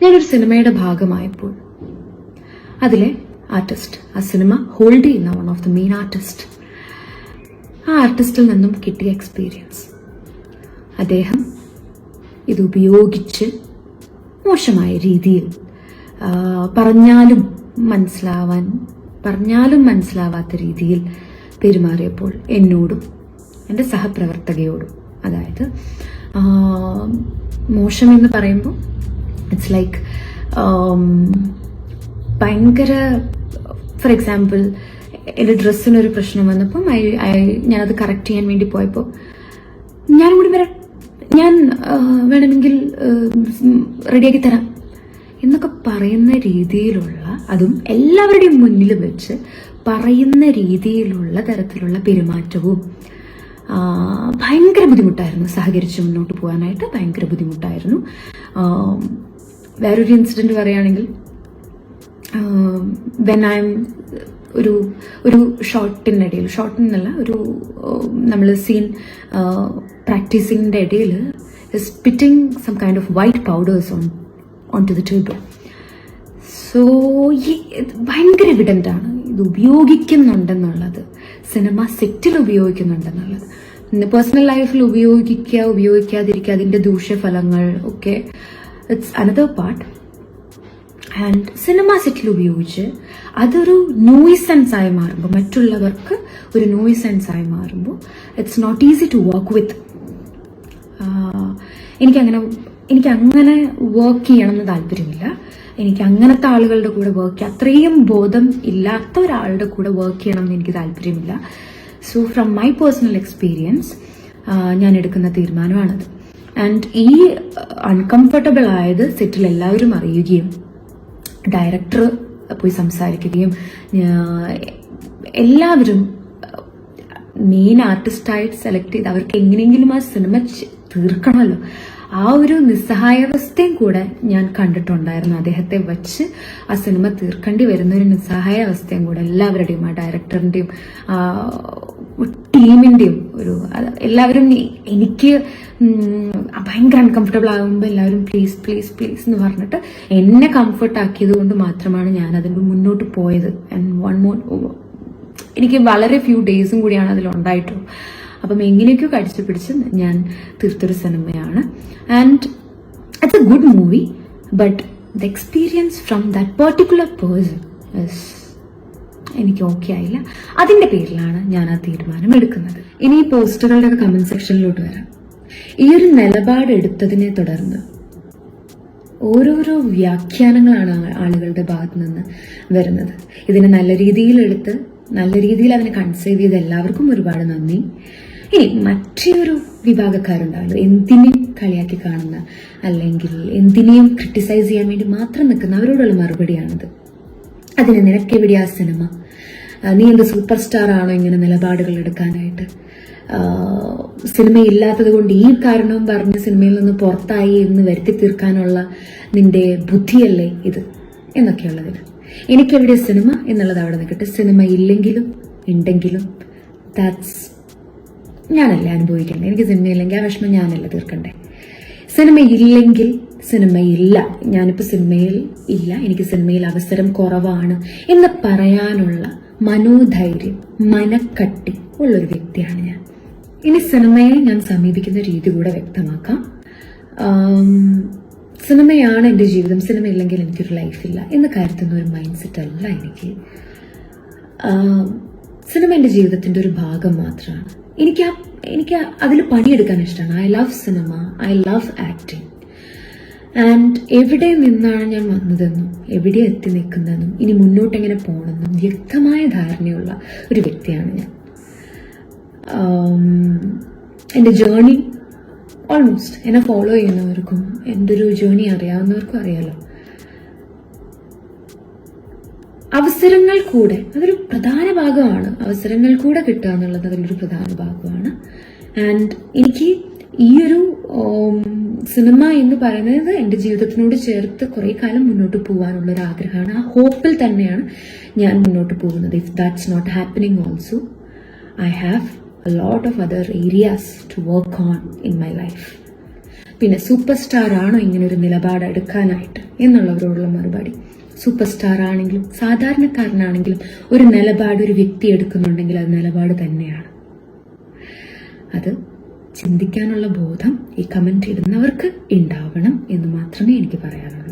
ഞാനൊരു സിനിമയുടെ ഭാഗമായപ്പോൾ അതിലെ ആർട്ടിസ്റ്റ്, ആ സിനിമ ഹോൾഡ് ചെയ്യുന്ന one of the main artist, ആ ആർട്ടിസ്റ്റിൽ നിന്നും കിട്ടിയ എക്സ്പീരിയൻസ്, അദ്ദേഹം ഇത് ഉപയോഗിച്ച് മോശമായ രീതിയിൽ പറഞ്ഞാലും മനസ്സിലാവാത്ത രീതിയിൽ പെരുമാറിയപ്പോൾ എന്നോടും എൻ്റെ സഹപ്രവർത്തകയോടും, അതായത് മോശമെന്ന് പറയുമ്പോൾ ഇറ്റ്സ് ലൈക്ക് ഭയങ്കര, ഫോർ എക്സാമ്പിൾ എൻ്റെ ഡ്രസ്സിനൊരു പ്രശ്നം വന്നപ്പം ഞാനത് കറക്റ്റ് ചെയ്യാൻ വേണ്ടി പോയപ്പോൾ ഞാനും കൂടി വരാം, ഞാൻ വേണമെങ്കിൽ റെഡിയാക്കി തരാം എന്നൊക്കെ പറയുന്ന രീതിയിലുള്ള, അതും എല്ലാവരുടെയും മുന്നിൽ വെച്ച് പറയുന്ന രീതിയിലുള്ള തരത്തിലുള്ള പെരുമാറ്റവും ഭയങ്കര ബുദ്ധിമുട്ടായിരുന്നു. സഹകരിച്ച് മുന്നോട്ട് പോകാനായിട്ട് ഭയങ്കര ബുദ്ധിമുട്ടായിരുന്നു. വേറൊരു ഇൻസിഡന്റ് പറയുകയാണെങ്കിൽ, വെൻ ഐ എം ഒരു ഷോട്ടിനല്ല, നമ്മൾ സീൻ പ്രാക്ടീസിങ്ങിന്റെ ഇടയിൽ spitting some kind of white powders on to the table. So ഭയങ്കര എവിഡന്റ് ആണ് ഇത് ഉപയോഗിക്കുന്നുണ്ടെന്നുള്ളത്, സിനിമ സെറ്റിൽ ഉപയോഗിക്കുന്നുണ്ടെന്നുള്ളത്. പേഴ്സണൽ ലൈഫിൽ ഉപയോഗിക്കാതിരിക്കുക, അതിന്റെ ദൂഷ്യഫലങ്ങൾ ഒക്കെ ഇറ്റ്സ് അനദർ പാർട്ട്. ആൻഡ് സിനിമ സെറ്റിൽ ഉപയോഗിച്ച് അതൊരു നോയിസൻസ് ആയി മാറുമ്പോൾ, മറ്റുള്ളവർക്ക് ഒരു നോയിസൻസ് ആയി മാറുമ്പോൾ it's not easy to work with. എനിക്കങ്ങനെ വർക്ക് ചെയ്യണമെന്ന് താല്പര്യമില്ല. എനിക്ക് അങ്ങനത്തെ ആളുകളുടെ കൂടെ അത്രയും ബോധം ഇല്ലാത്ത ഒരാളുടെ കൂടെ വർക്ക് ചെയ്യണം എന്ന് എനിക്ക് താല്പര്യമില്ല. So from my personal experience ഞാൻ എടുക്കുന്ന തീരുമാനമാണത്. ആൻഡ് ഈ അൺകംഫർട്ടബിൾ ആയത് സെറ്റിൽ എല്ലാവരും അറിയുകയും ഡയറക്ടർ പോയി സംസാരിക്കുകയും എല്ലാവരും മെയിൻ ആർട്ടിസ്റ്റായിട്ട് സെലക്ട് ചെയ്ത് അവർക്ക് എങ്ങനെയെങ്കിലും ആ സിനിമ തീർക്കണമല്ലോ, ആ ഒരു നിസ്സഹായാവസ്ഥയും കൂടെ ഞാൻ കണ്ടിട്ടുണ്ടായിരുന്നു. അദ്ദേഹത്തെ വച്ച് ആ സിനിമ തീർക്കേണ്ടി വരുന്ന ഒരു നിസ്സഹായാവസ്ഥയും കൂടെ എല്ലാവരുടെയും, ആ ഡയറക്ടറിന്റെയും ടീമിന്റെയും എല്ലാവരും എനിക്ക് ഭയങ്കര അൺകംഫർട്ടബിൾ ആകുമ്പോൾ എല്ലാവരും പ്ലീസ് പ്ലീസ് പ്ലീസ് എന്ന് പറഞ്ഞിട്ട് എന്നെ കംഫർട്ട് ആക്കിയത് കൊണ്ട് മാത്രമാണ് ഞാൻ അതിന് മുന്നോട്ട് പോയത്. എനിക്ക് വളരെ ഫ്യൂ ഡേയ്സും കൂടിയാണ് അതിലുണ്ടായിട്ടുള്ളൂ. അപ്പം എങ്ങനെയൊക്കെയോ കടിച്ചു പിടിച്ച് ഞാൻ തീർത്തൊരു സിനിമയാണ്. And it's A good movie, but the experience from that particular person എനിക്ക് ഓക്കെ ആയില്ല. അതിന്റെ പേരിലാണ് ഞാൻ ആ തീരുമാനം എടുക്കുന്നത്. ഇനി ഈ പോസ്റ്ററുകളുടെ ഒക്കെ കമന്റ് സെക്ഷനിലോട്ട് വരാം. ഈ ഒരു നിലപാട് എടുത്തതിനെ തുടർന്ന് ഓരോരോ വ്യാഖ്യാനങ്ങളാണ് ആളുകളുടെ ഭാഗത്ത് നിന്ന് വരുന്നത്. ഇതിനെ നല്ല രീതിയിൽ എടുത്ത് നല്ല രീതിയിൽ അതിനെ കൺസീവ് ചെയ്ത് എല്ലാവർക്കും ഒരുപാട് നന്ദി. ഇനി മറ്റൊരു വിഭാഗക്കാരുണ്ടാവുമല്ലോ, എന്തിനേയും കളിയാക്കി കാണുന്ന, അല്ലെങ്കിൽ എന്തിനേയും ക്രിട്ടിസൈസ് ചെയ്യാൻ വേണ്ടി മാത്രം നിൽക്കുന്ന അവരോടുള്ള മറുപടിയാണിത്. അതിന് നിനക്കെവിടെയാ സിനിമ? നീ എന്ത് സൂപ്പർ സ്റ്റാർ ആണോ ഇങ്ങനെ നിലപാടുകൾ എടുക്കാനായിട്ട്? സിനിമയില്ലാത്തത് കൊണ്ട് ഈ കാരണവും പറഞ്ഞ് സിനിമയിൽ നിന്ന് പുറത്തായി എന്ന് വരുത്തി തീർക്കാനുള്ള നിന്റെ ബുദ്ധിയല്ലേ ഇത് എന്നൊക്കെയുള്ളതിൽ എനിക്കെവിടെ സിനിമ എന്നുള്ളത് അവിടെ നിൽക്കട്ടെ. സിനിമ ഇല്ലെങ്കിലും ഉണ്ടെങ്കിലും ദാറ്റ്സ് ഞാനല്ലേ അനുഭവിക്കണ്ടേ. എനിക്ക് സിനിമയില്ലെങ്കിൽ ആ വിഷമം ഞാനല്ല തീർക്കണ്ടേ. സിനിമയില്ലെങ്കിൽ സിനിമയില്ല, ഞാനിപ്പോൾ സിനിമയിൽ ഇല്ല, എനിക്ക് സിനിമയിൽ അവസരം കുറവാണ് എന്ന് പറയാനുള്ള മനോധൈര്യം, മനക്കട്ടി ഉള്ളൊരു വ്യക്തിയാണ് ഞാൻ. ഇനി സിനിമയെ ഞാൻ സമീപിക്കുന്ന രീതി കൂടെ വ്യക്തമാക്കാം. സിനിമയാണ് എൻ്റെ ജീവിതം, സിനിമ ഇല്ലെങ്കിൽ എനിക്കൊരു ലൈഫില്ല എന്ന് കരുതുന്ന ഒരു മൈൻഡ് സെറ്റ് അല്ല എനിക്ക്. സിനിമ എൻ്റെ ജീവിതത്തിൻ്റെ ഒരു ഭാഗം മാത്രമാണ്. എനിക്ക് അതിൽ പണിയെടുക്കാൻ ഇഷ്ടമാണ്. I love cinema, I love acting. And എവിടെ നിന്നാണ് ഞാൻ വന്നതെന്നും എവിടെ എത്തി നിൽക്കുന്നതെന്നും ഇനി മുന്നോട്ട് എങ്ങനെ പോകണമെന്നും വ്യക്തമായ ധാരണയുള്ള ഒരു വ്യക്തിയാണ് ഞാൻ. എൻ്റെ ജേർണി ഓൾമോസ്റ്റ് എന്നെ ഫോളോ ചെയ്യുന്നവർക്കും എൻ്റെ ഒരു ജേർണി അറിയാവുന്നവർക്കും അറിയാലോ. അവസരങ്ങൾ കൂടെ അതൊരു പ്രധാന ഭാഗമാണ്. അവസരങ്ങൾ കൂടെ കിട്ടുക എന്നുള്ളത് അതിലൊരു പ്രധാന ഭാഗമാണ്. ആൻഡ് എനിക്ക് ഈ ഒരു സിനിമ എന്ന് പറയുന്നത് എൻ്റെ ജീവിതത്തിനോട് ചേർത്ത് കുറെ കാലം മുന്നോട്ട് പോകാനുള്ള ഒരു ആഗ്രഹമാണ്. ആ ഹോപ്പിൽ തന്നെയാണ് ഞാൻ മുന്നോട്ട് പോകുന്നത്. If that's not happening also, I have a lot of other areas to work on in my life. പിന്നെ സൂപ്പർ സ്റ്റാർ ആണോ ഇങ്ങനെ ഒരു നിലപാട് എടുക്കാനായിട്ട് എന്നുള്ളവരോടുള്ള മറുപടി, സൂപ്പർ സ്റ്റാർ ആണെങ്കിലും സാധാരണക്കാരനാണെങ്കിലും ഒരു നിലപാട് ഒരു വ്യക്തി എടുക്കുന്നുണ്ടെങ്കിൽ അത് നിലപാട് തന്നെയാണ്. അത് ചിന്തിക്കാനുള്ള ബോധം ഈ കമന്റ് ഇടുന്നവർക്ക് ഉണ്ടാവണം എന്ന് മാത്രമേ എനിക്ക് പറയാനുള്ളൂ.